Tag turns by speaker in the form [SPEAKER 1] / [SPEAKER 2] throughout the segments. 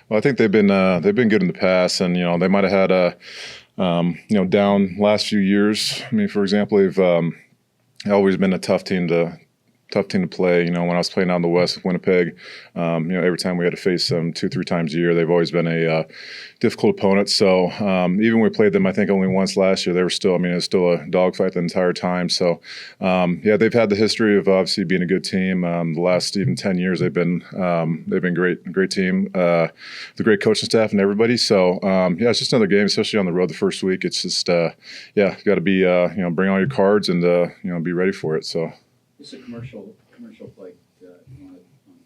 [SPEAKER 1] Well, I think they've been good in the past, and they might have had a down last few years. I mean, for example, they've always been a tough team to play. When I was playing out in the West with Winnipeg, every time we had to face them 2-3 times a year, they've always been a difficult opponent. So even when we played them, I think only once last year, they were still, it was still a dogfight the entire time. So they've had the history of obviously being a good team. The last even 10 years, they've been great team, the great coaching staff and everybody. So it's just another game, especially on the road the first week. It's just got to be bring all your cards and be ready for it. So.
[SPEAKER 2] It's a commercial flight on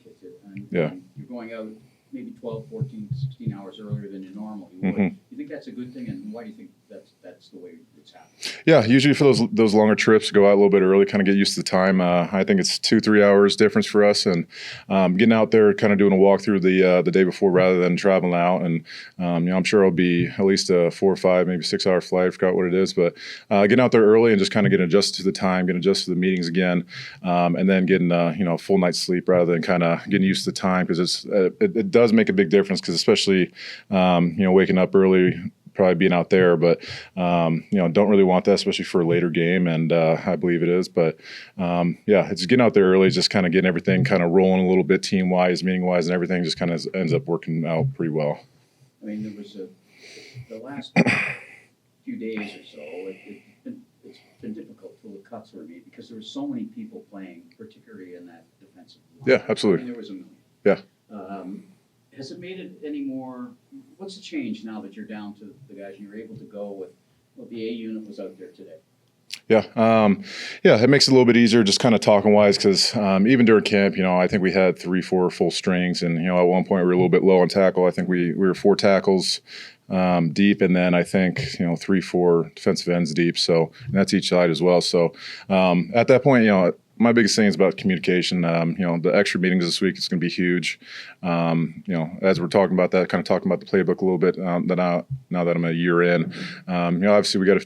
[SPEAKER 2] Casey at times.
[SPEAKER 1] Yeah.
[SPEAKER 2] You're going out maybe 12, 14, 16 hours earlier than you normally would.
[SPEAKER 1] Mm-hmm.
[SPEAKER 2] You think that's a good thing, and why do you think that's the way it's happening?
[SPEAKER 1] Yeah, usually for those longer trips, go out a little bit early, kind of get used to the time. I think it's 2-3 hours difference for us, and getting out there, kind of doing a walkthrough the day before rather than traveling out. And I'm sure it'll be at least a 4 or 5, maybe 6 hour flight. I forgot what it is, but getting out there early and just kind of getting adjusted to the time, getting adjusted to the meetings again, and then getting a full night's sleep rather than kind of getting used to the time, because it does make a big difference, because especially waking up early, probably being out there, but don't really want that, especially for a later game, and I believe it is. But it's getting out there early, just kind of getting everything kind of rolling a little bit, team wise, meeting wise, and everything just kind of ends up working out pretty well.
[SPEAKER 2] I mean, there was the last few days or so, it's been difficult till the cuts were made, because there were so many people playing, particularly in that defensive line.
[SPEAKER 1] Yeah, absolutely.
[SPEAKER 2] I mean, there was a million.
[SPEAKER 1] Yeah.
[SPEAKER 2] Has it made it any more? What's the change now that you're down to the guys and you're able to go with? Well, the A unit was out there today.
[SPEAKER 1] Yeah, it makes it a little bit easier, just kind of talking wise, because even during camp, I think we had 3-4 full strings, and at one point we were a little bit low on tackle. I think we were 4 tackles deep, and then I think 3-4 defensive ends deep. So, and that's each side as well. So at that point, my biggest thing is about communication. The extra meetings this week is going to be huge. As we're talking about that, kind of talking about the playbook a little bit. Now that I'm a year in, obviously we got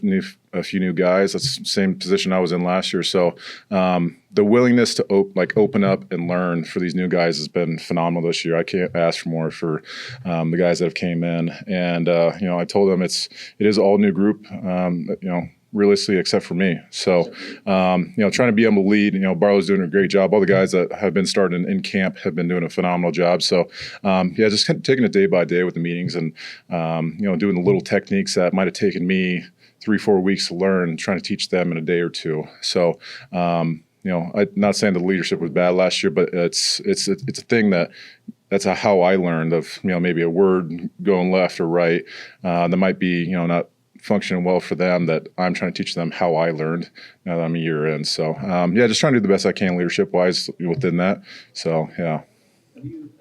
[SPEAKER 1] a few new guys. That's the same position I was in last year. So the willingness to open up and learn for these new guys has been phenomenal this year. I can't ask for more for the guys that have came in. And I told them it is all new group. Realistically, except for me. So, trying to be able to lead, Barlow's doing a great job. All the guys that have been starting in camp have been doing a phenomenal job. So, just kind of taking it day by day with the meetings, and, doing the little techniques that might have taken me 3-4 weeks to learn, trying to teach them in a day or two. So, I'm not saying the leadership was bad last year, but it's a thing that's how I learned of, maybe a word going left or right that might be, not functioning well for them, that I'm trying to teach them how I learned now that I'm a year in. So, just trying to do the best I can leadership-wise within that. So, yeah.
[SPEAKER 2] Have you,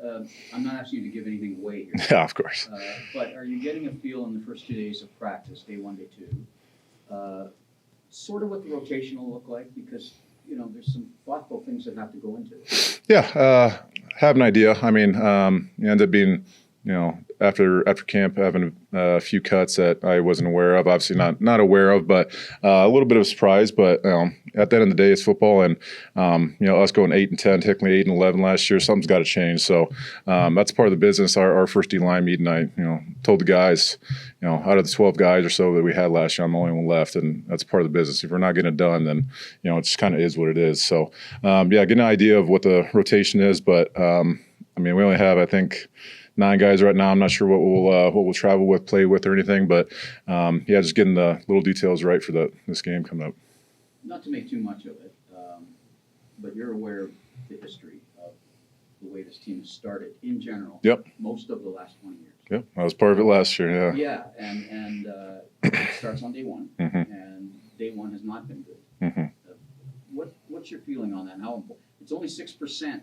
[SPEAKER 2] I'm not asking you to give anything away here.
[SPEAKER 1] Yeah, of course.
[SPEAKER 2] But are you getting a feel in the first 2 days of practice, day 1, day 2, sort of what the rotation will look like? Because, there's some thoughtful things that have to go into it.
[SPEAKER 1] Yeah, have an idea. I mean, you end up being, after camp, having a few cuts that I wasn't aware of. Obviously not aware of, but a little bit of a surprise. But at the end of the day, it's football, and us going 8-10, technically 8-11 last year, something's got to change. So that's part of the business. Our first D-line meeting, I told the guys, out of the 12 guys or so that we had last year, I'm the only one left, and that's part of the business. If we're not getting it done, then it just kind of is what it is. So getting an idea of what the rotation is, but we only have, I think, 9 guys right now. I'm not sure what we'll travel with, play with, or anything, but just getting the little details right for this game coming up.
[SPEAKER 2] Not to make too much of it, but you're aware of the history of the way this team has started in general.
[SPEAKER 1] Yep.
[SPEAKER 2] Most of the last 20 years.
[SPEAKER 1] Yep, I was part of it last year.
[SPEAKER 2] Yeah, and it starts on day 1,
[SPEAKER 1] mm-hmm.
[SPEAKER 2] and day 1 has not been good.
[SPEAKER 1] Mm-hmm.
[SPEAKER 2] What's your feeling on that? How important? It's only 6%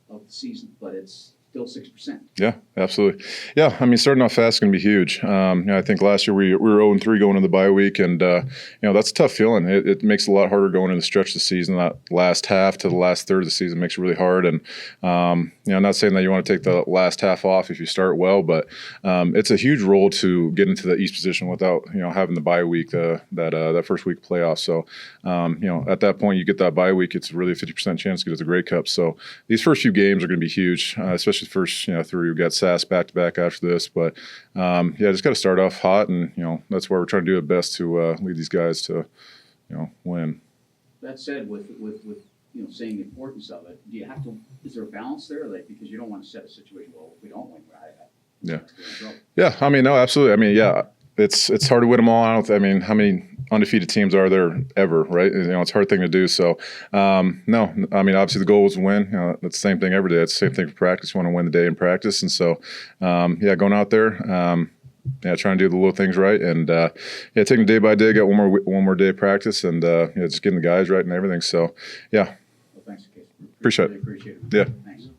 [SPEAKER 2] of the season, but it's still 6%.
[SPEAKER 1] Yeah, absolutely. Yeah, starting off fast is going to be huge. I think last year we were 0-3 going into the bye week, and that's a tough feeling. It makes it a lot harder going into the stretch of the season. That last half to the last third of the season makes it really hard. And I'm not saying that you want to take the last half off if you start well, but it's a huge role to get into the East position without having the bye week, that first week playoff. So at that point you get that bye week, it's really a 50% chance to get to the Grey Cup. So these first few games are going to be huge, especially especially the first, three. We've got SAS back to back after this, but just got to start off hot, and that's why we're trying to do it best to lead these guys to, win.
[SPEAKER 2] That said, with saying the importance of it, do you have to? Is there a balance there, like, because you don't want to set a situation? Well, if we don't win,
[SPEAKER 1] Yeah. I mean, no, absolutely. I mean, yeah, it's hard to win them all. How many undefeated teams are there ever, right? It's a hard thing to do. So, no, I mean, obviously the goal is to win. That's the same thing every day. It's the same thing for practice. You want to win the day in practice. And so, going out there, trying to do the little things right. And, taking day by day, got one more day of practice, and, just getting the guys right and everything. So, yeah.
[SPEAKER 2] Well, thanks, Casey.
[SPEAKER 1] Appreciate it.
[SPEAKER 2] Appreciate it.
[SPEAKER 1] Yeah.
[SPEAKER 2] Thanks.